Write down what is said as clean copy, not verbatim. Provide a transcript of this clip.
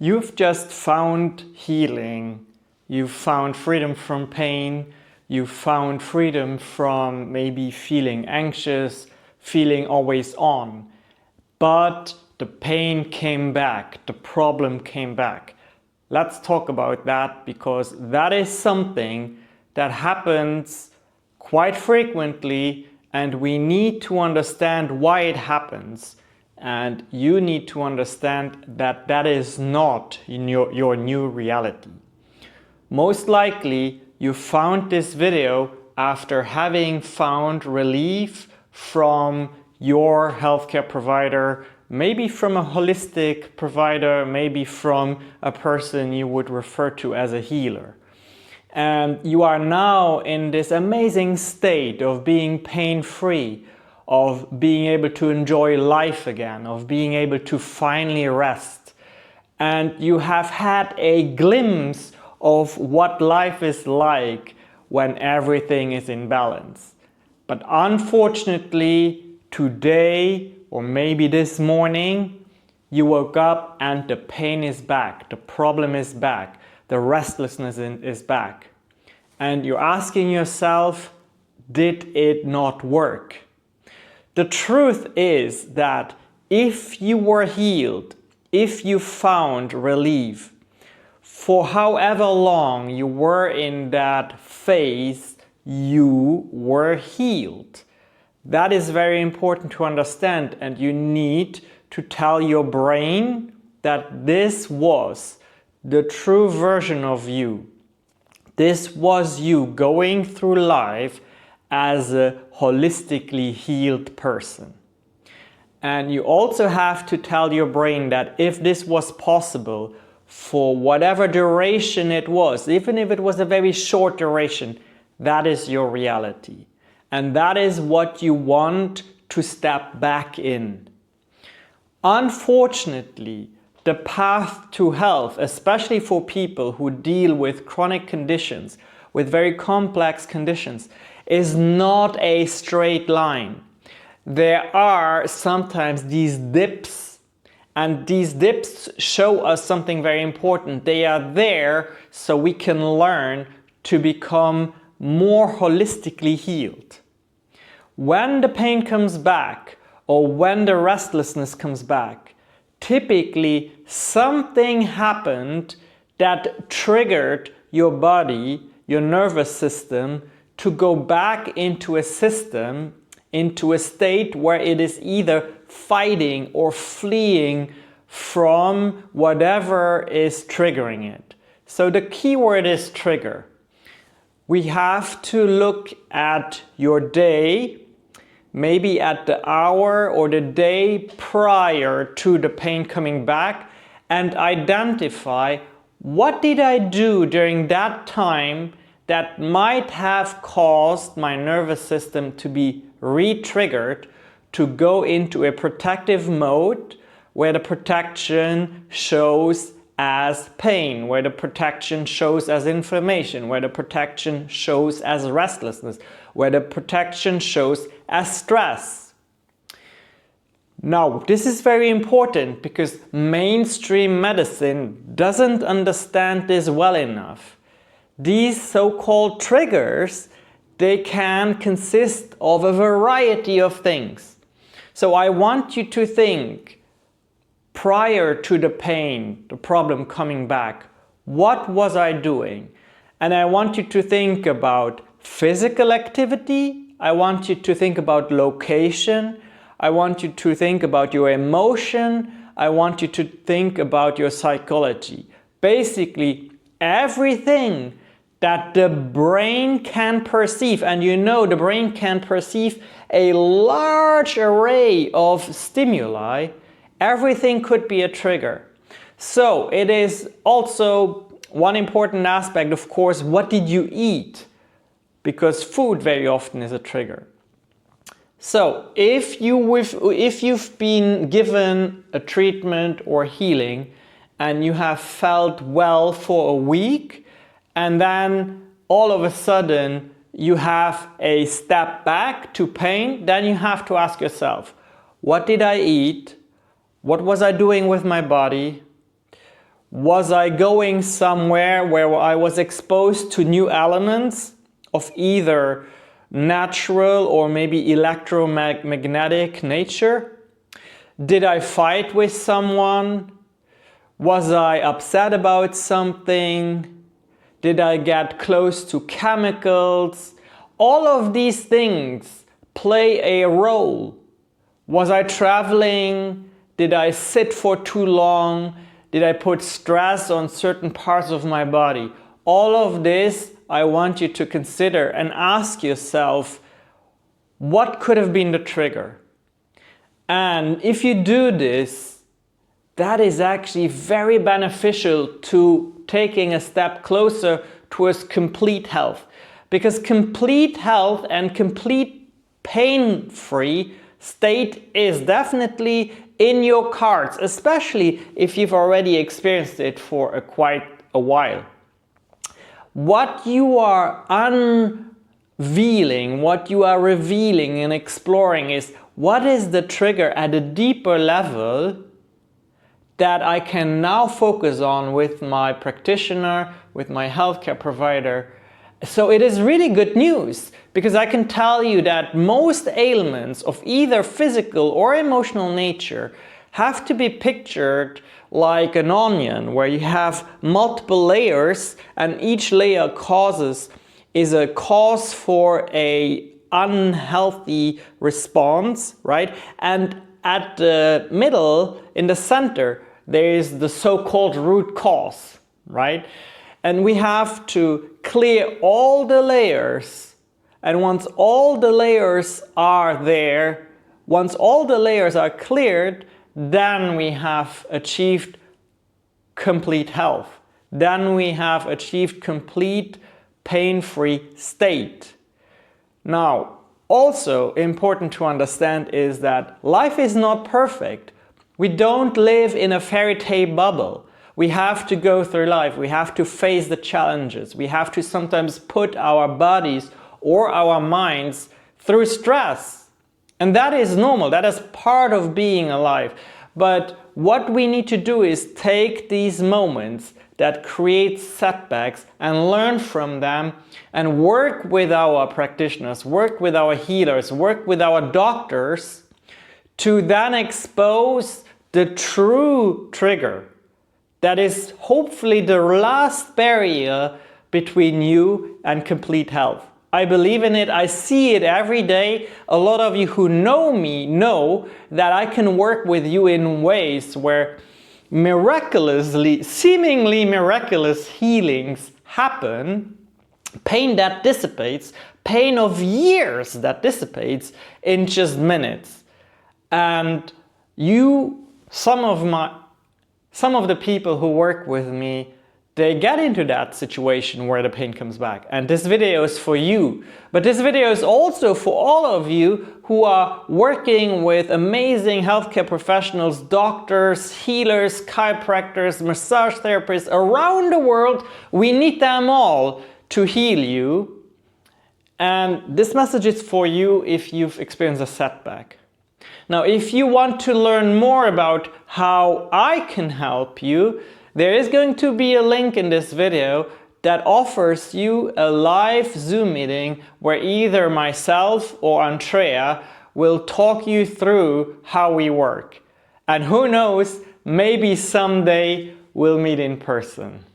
You've just found healing. You've found freedom from pain. You've found freedom from maybe feeling anxious, feeling always on. But the pain came back, the problem came back. Let's talk about that, because that is something that happens quite frequently, and we need to understand why it happens. And you need to understand that that is not in your new reality. Most likely you found this video after having found relief from your healthcare provider, maybe from a holistic provider, maybe from a person you would refer to as a healer. And you are now in this amazing state of being pain-free, of being able to enjoy life again, of being able to finally rest. And you have had a glimpse of what life is like when everything is in balance. But unfortunately, today, or maybe this morning, you woke up and the pain is back, the problem is back, the restlessness is back. And you're asking yourself, did it not work? The truth is that if you were healed, if you found relief, for however long you were in that phase, you were healed. That is very important to understand, and you need to tell your brain that this was the true version of you. This was you going through life as a holistically healed person. And you also have to tell your brain that if this was possible for whatever duration it was, even if it was a very short duration, that is your reality. And that is what you want to step back in. Unfortunately, the path to health, especially for people who deal with chronic conditions, with very complex conditions, is not a straight line. There are sometimes these dips, and these dips show us something very important. They are there so we can learn to become more holistically healed. When the pain comes back, or when the restlessness comes back, typically something happened that triggered your body, your nervous system, to go back into a system, into a state where it is either fighting or fleeing from whatever is triggering it. So the key word is trigger. We have to look at your day, maybe at the hour or the day prior to the pain coming back, and identify what did I do during that time that might have caused my nervous system to be re-triggered, to go into a protective mode where the protection shows as pain, where the protection shows as inflammation, where the protection shows as restlessness, where the protection shows as stress. Now, this is very important because mainstream medicine doesn't understand this well enough. These so-called triggers, they can consist of a variety of things. So I want you to think, prior to the pain, the problem coming back, what was I doing? And I want you to think about physical activity. I want you to think about location. I want you to think about your emotion. I want you to think about your psychology. Basically, everything that the brain can perceive, and you know the brain can perceive a large array of stimuli, everything could be a trigger. So it is also one important aspect, of course, what did you eat? Because food very often is a trigger. So if you've been given a treatment or healing and you have felt well for a week, and then all of a sudden you have a step back to pain, then you have to ask yourself, what did I eat? What was I doing with my body? Was I going somewhere where I was exposed to new elements of either natural or maybe electromagnetic nature? Did I fight with someone? Was I upset about something? Did I get close to chemicals? All of these things play a role. Was I traveling? Did I sit for too long? Did I put stress on certain parts of my body? All of this I want you to consider and ask yourself, what could have been the trigger? And if you do this, that is actually very beneficial to taking a step closer towards complete health. Because complete health and complete pain-free state is definitely in your cards, especially if you've already experienced it for quite a while. What you are unveiling, what you are revealing and exploring is, what is the trigger at a deeper level that I can now focus on with my practitioner, with my healthcare provider. So it is really good news, because I can tell you that most ailments of either physical or emotional nature have to be pictured like an onion, where you have multiple layers and each layer is a cause for a unhealthy response, right? And at the middle, in the center, there is the so-called root cause, right? And we have to clear all the layers. And once all the layers are there, once all the layers are cleared, then we have achieved complete health. Then we have achieved complete pain-free state. Now, also important to understand is that life is not perfect. We don't live in a fairy tale bubble. We have to go through life. We have to face the challenges. We have to sometimes put our bodies or our minds through stress. And that is normal. That is part of being alive. But what we need to do is take these moments that create setbacks and learn from them and work with our practitioners, work with our healers, work with our doctors to then expose the true trigger that is hopefully the last barrier between you and complete health. I believe in it. I see it every day. A lot of you who know me know that I can work with you in ways where miraculously, seemingly miraculous healings happen, pain that dissipates, pain of years that dissipates in just minutes. And some of the people who work with me, they get into that situation where the pain comes back. And this video is for you. But this video is also for all of you who are working with amazing healthcare professionals, doctors, healers, chiropractors, massage therapists around the world. We need them all to heal you. And this message is for you if you've experienced a setback. Now, if you want to learn more about how I can help you, there is going to be a link in this video that offers you a live Zoom meeting where either myself or Andrea will talk you through how we work. And who knows, maybe someday we'll meet in person.